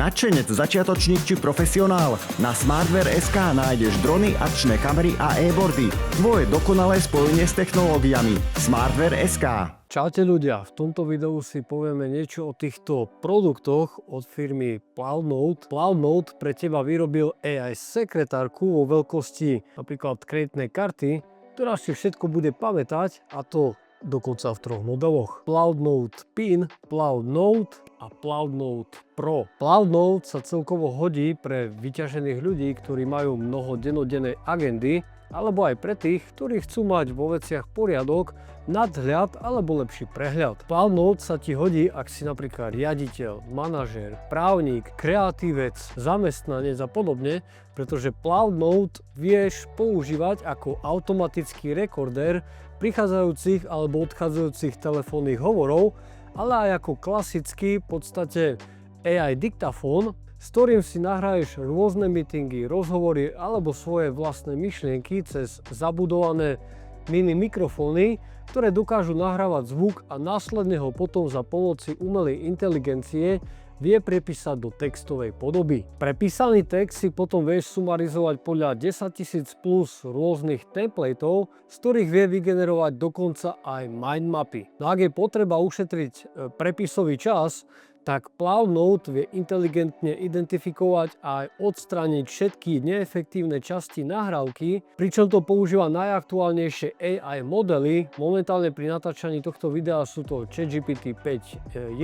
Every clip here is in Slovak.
nadšenec, začiatočník či profesionál? Na Smartwear.sk nájdeš drony, akčné kamery a e-boardy. Tvoje dokonalé spojenie s technológiami. Smartwear.sk. Čaute ľudia, v tomto videu si povieme niečo o týchto produktoch od firmy PloudNote. PloudNote pre teba vyrobil AI sekretárku vo veľkosti napríklad kreditnej karty, ktorá si všetko bude pamätať, a to dokonca v 3 modeloch. PloudNote PIN, PloudNote a PloudNote Pro. PloudNote sa celkovo hodí pre vyťažených ľudí, ktorí majú mnoho dennodennej agendy, alebo aj pre tých, ktorí chcú mať vo veciach poriadok, nadhľad alebo lepší prehľad. PloudNote sa ti hodí, ak si napríklad riaditeľ, manažér, právnik, kreatívec, zamestnanec a podobne, pretože PloudNote vieš používať ako automatický rekordér prichádzajúcich alebo odchádzajúcich telefónnych hovorov, ale aj ako klasický v podstate AI diktafón, s ktorým si nahraješ rôzne meetingy, rozhovory alebo svoje vlastné myšlienky cez zabudované mini mikrofóny, ktoré dokážu nahrávať zvuk a následne ho potom za pomoci umelej inteligencie vie prepísať do textovej podoby. Prepísaný text si potom vieš sumarizovať podľa 10 000 plus rôznych templateov, z ktorých vie vygenerovať dokonca aj mindmapy. No ak je potreba ušetriť prepisový čas, tak PloudNote vie inteligentne identifikovať a aj odstrániť všetky neefektívne časti nahrávky, pričom to používa najaktuálnejšie AI modely. Momentálne pri natáčaní tohto videa sú to ChatGPT 5.1,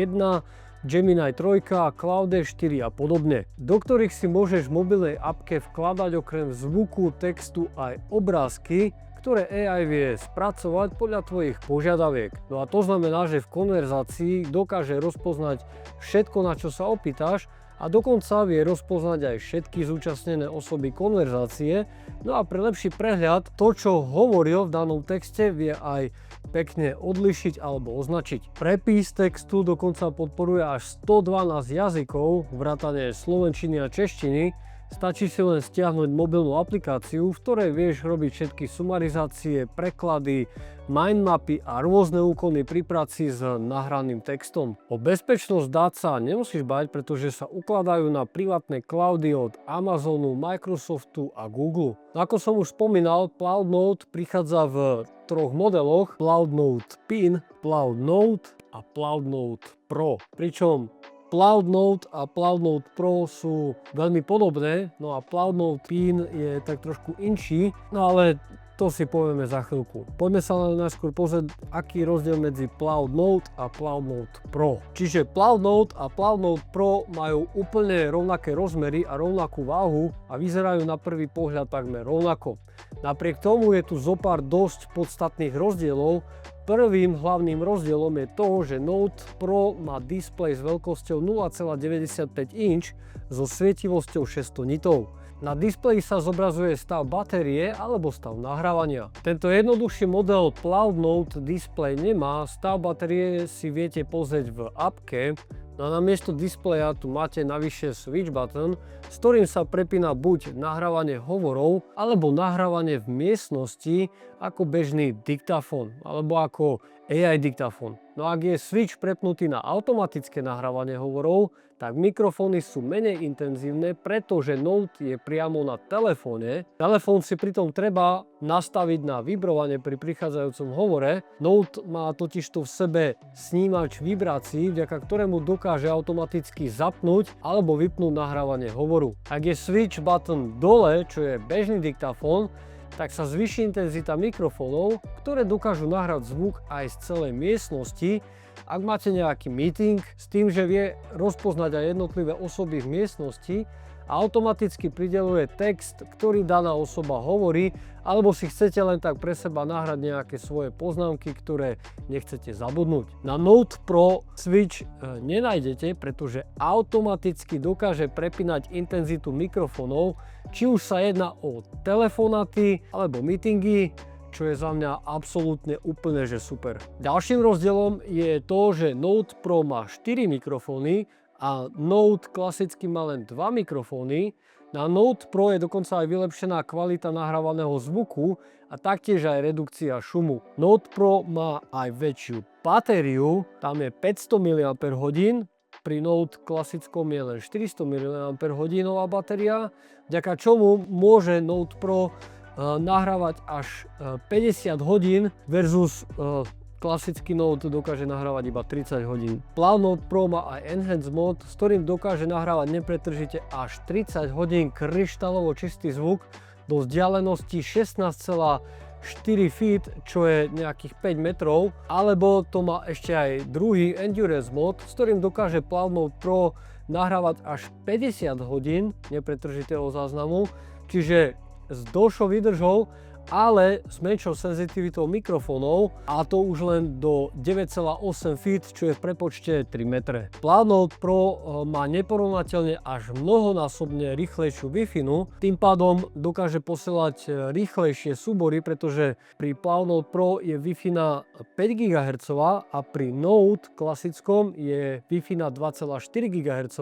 Gemini 3, Claude 4 a podobne, do ktorých si môžeš v mobilnej appke vkladať okrem zvuku, textu aj obrázky, ktoré AI vie spracovať podľa tvojich požiadaviek. No a to znamená, že v konverzácii dokáže rozpoznať všetko, na čo sa opýtaš, a dokonca vie rozpoznať aj všetky zúčastnené osoby konverzácie. No a pre lepší prehľad, to, čo hovoril v danom texte, vie aj pekne odlišiť alebo označiť. Prepis textu dokonca podporuje až 112 jazykov, vrátane slovenčiny a češtiny. Stačí si len stiahnuť mobilnú aplikáciu, v ktorej vieš robiť všetky sumarizácie, preklady, mindmapy a rôzne úkony pri práci s nahraným textom. O bezpečnosť dát sa nemusíš bať, pretože sa ukladajú na privátne cloudy od Amazonu, Microsoftu a Google. Ako som už spomínal, PloudNote prichádza v 3 modeloch: PloudNote PIN, PloudNote a PloudNote Pro. Pričom PloudNote a PloudNote Pro sú veľmi podobné, no a PloudNote PIN je tak trošku inší, no ale to si povieme za chvíľku. Poďme sa len najskôr pozrieť, aký je rozdiel medzi PloudNote a PloudNote Pro. Čiže PloudNote a PloudNote Pro majú úplne rovnaké rozmery a rovnakú váhu a vyzerajú na prvý pohľad takmer rovnako. Napriek tomu je tu zopár dosť podstatných rozdielov. Prvým hlavným rozdielom je to, že Note Pro má displej s veľkosťou 0,95 inč so svietivosťou 600 nitov. Na displeji sa zobrazuje stav batérie alebo stav nahrávania. Tento jednoduchší model PloudNote displej nemá, stav batérie si viete pozrieť v appke. No a namiesto displeja tu máte navyše switch button, s ktorým sa prepína buď nahrávanie hovorov, alebo nahrávanie v miestnosti ako bežný diktafón, alebo ako AI diktafón. No a ak je switch prepnutý na automatické nahrávanie hovorov, tak mikrofóny sú menej intenzívne, pretože Note je priamo na telefóne. Telefón si pritom treba nastaviť na vibrovanie pri prichádzajúcom hovore. Note má totižto v sebe snímač vibrácií, vďaka ktorému dokáže automaticky zapnúť alebo vypnúť nahrávanie hovoru. Ak je switch button dole, čo je bežný diktafón, tak sa zvýši intenzita mikrofónov, ktoré dokážu nahrať zvuk aj z celej miestnosti. Ak máte nejaký meeting s tým, že vie rozpoznať aj jednotlivé osoby v miestnosti a automaticky prideľuje text, ktorý daná osoba hovorí, alebo si chcete len tak pre seba nahrať nejaké svoje poznámky, ktoré nechcete zabudnúť. Na Note Pro switch nenájdete, pretože automaticky dokáže prepínať intenzitu mikrofónov, či už sa jedná o telefonáty alebo meetingy, čo je za mňa absolútne úplne že super. Ďalším rozdielom je to, že Note Pro má 4 mikrofóny a Note klasicky má len 2 mikrofóny. Na Note Pro je dokonca aj vylepšená kvalita nahrávaného zvuku a taktiež aj redukcia šumu. Note Pro má aj väčšiu batériu, tam je 500 mAh, pri Note klasickom je len 400 mAh batéria, vďaka čomu môže Note Pro nahrávať až 50 hodín versus klasický Note dokáže nahrávať iba 30 hodín. Cloud Note Pro má aj Enhanced Mode, s ktorým dokáže nahrávať nepretržite až 30 hodín kryštálovo čistý zvuk do vzdialenosti 16,4 feet, čo je nejakých 5 metrov, alebo to má ešte aj druhý Endurance Mode, s ktorým dokáže Cloud Note Pro nahrávať až 50 hodín nepretržitého záznamu, čiže s dlhšou výdržou, ale s menšou senzitivitou mikrofónov, a to už len do 9,8 feet, čo je v prepočte 3 metre. Cloud Note Pro má neporovnateľne až mnohonásobne rýchlejšiu Wi-Fi, tým pádom dokáže posielať rýchlejšie súbory, pretože pri Cloud Note Pro je Wi-Fi na 5 GHz a pri Note klasickom je Wi-Fi na 2,4 GHz.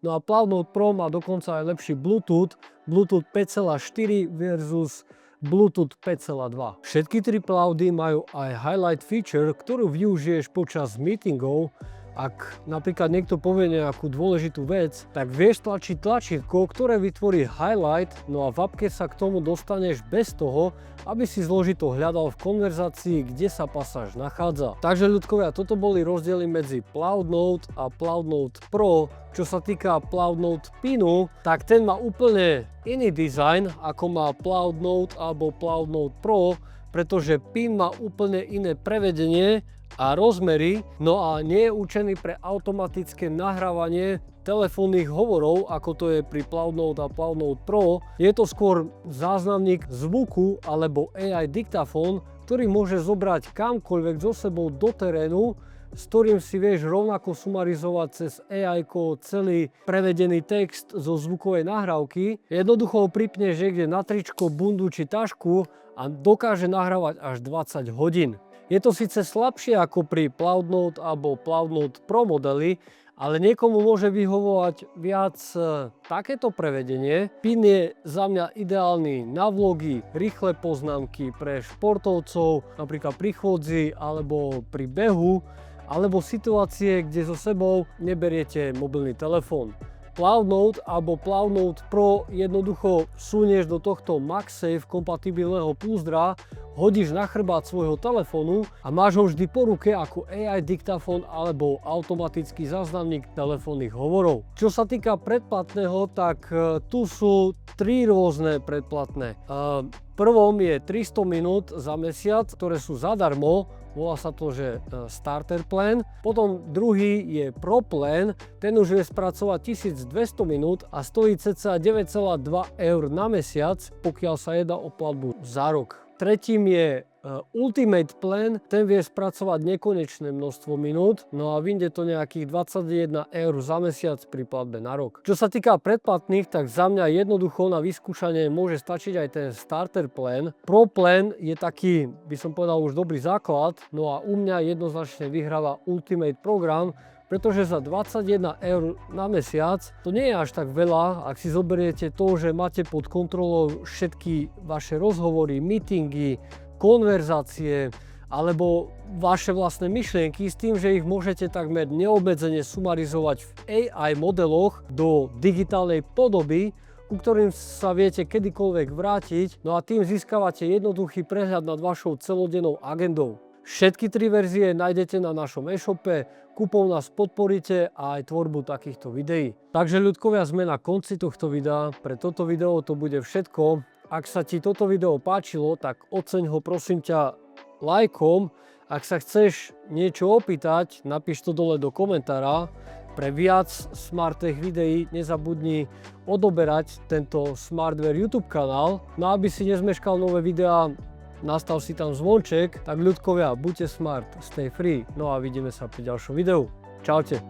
No a Cloud Note Pro má dokonca aj lepší Bluetooth 5,4 versus Bluetooth 5,2. Všetky tri cloudy majú aj highlight feature, ktorú využiješ počas meetingov. Ak napríklad niekto povie nejakú dôležitú vec, tak vieš tlačiť tlačítko, ktoré vytvorí highlight, no a v appke sa k tomu dostaneš bez toho, aby si zložito hľadal v konverzácii, kde sa pasáž nachádza. Takže ľudkovia, toto boli rozdiely medzi Cloud Note a Cloud Note Pro. Čo sa týka Cloud Note pinu, tak ten má úplne iný dizajn, ako má Cloud Note alebo Cloud Note Pro, pretože pin má úplne iné prevedenie a rozmery, no a nie je určený pre automatické nahrávanie telefónnych hovorov, ako to je pri Cloud Note a Cloud Note Pro. Je to skôr záznamník zvuku alebo AI diktafón, ktorý môže zobrať kamkoľvek so sebou do terénu, s ktorým si vieš rovnako sumarizovať cez AI celý prevedený text zo zvukovej nahrávky. Jednoducho ho pripneš niekde na tričko, bundu či tašku a dokáže nahrávať až 20 hodín. Je to síce slabšie ako pri Cloud Note alebo Cloud Note Pro modeli, ale niekomu môže vyhovovať viac takéto prevedenie. PIN je za mňa ideálny na vlogy, rýchle poznámky pre športovcov, napríklad pri chôdzi alebo pri behu, alebo situácie, kde so sebou neberiete mobilný telefón. Cloud Note alebo Cloud Note Pro jednoducho sunieš do tohto MagSafe kompatibilného púzdra, hodíš na chrbát svojho telefónu a máš ho vždy po ruke ako AI diktafón alebo automatický záznamník telefónnych hovorov. Čo sa týka predplatného, tak tu sú 3 rôzne predplatné. Prvom je 300 minút za mesiac, ktoré sú zadarmo. Volá sa to, že Starter Plan. Potom druhý je Pro Plan, ten už vie spracovať 1200 minút a stojí cca 9,2 eur na mesiac, pokiaľ sa jedná o platbu za rok. Tretím je Ultimate Plan, ten vie spracovať nekonečné množstvo minút, no a vyjde to nejakých 21 eur za mesiac pri platbe na rok. Čo sa týka predplatných, tak za mňa jednoducho na vyskúšanie môže stačiť aj ten Starter Plan. Pro Plan je taký, by som povedal, už dobrý základ, no a u mňa jednoznačne vyhráva Ultimate program, pretože za 21 eur na mesiac to nie je až tak veľa, ak si zoberiete to, že máte pod kontrolou všetky vaše rozhovory, meetingy, konverzácie alebo vaše vlastné myšlienky s tým, že ich môžete takmer neobmedzene sumarizovať v AI modeloch do digitálnej podoby, ku ktorým sa viete kedykoľvek vrátiť, no a tým získavate jednoduchý prehľad nad vašou celodennou agendou. Všetky 3 verzie nájdete na našom e-shope, kúpou nás podporíte a aj tvorbu takýchto videí. Takže ľudkovia, sme na konci tohto videa. Pre toto video to bude všetko. Ak sa ti toto video páčilo, tak oceň ho prosím ťa lajkom. Ak sa chceš niečo opýtať, napíš to dole do komentára. Pre viac SmartTech videí nezabudni odoberať tento Smartware YouTube kanál. No aby si nezmeškal nové videá, nastav si tam zvonček, tak ľudkovia, buďte smart, stay free, no a vidíme sa pri ďalšom videu. Čaute.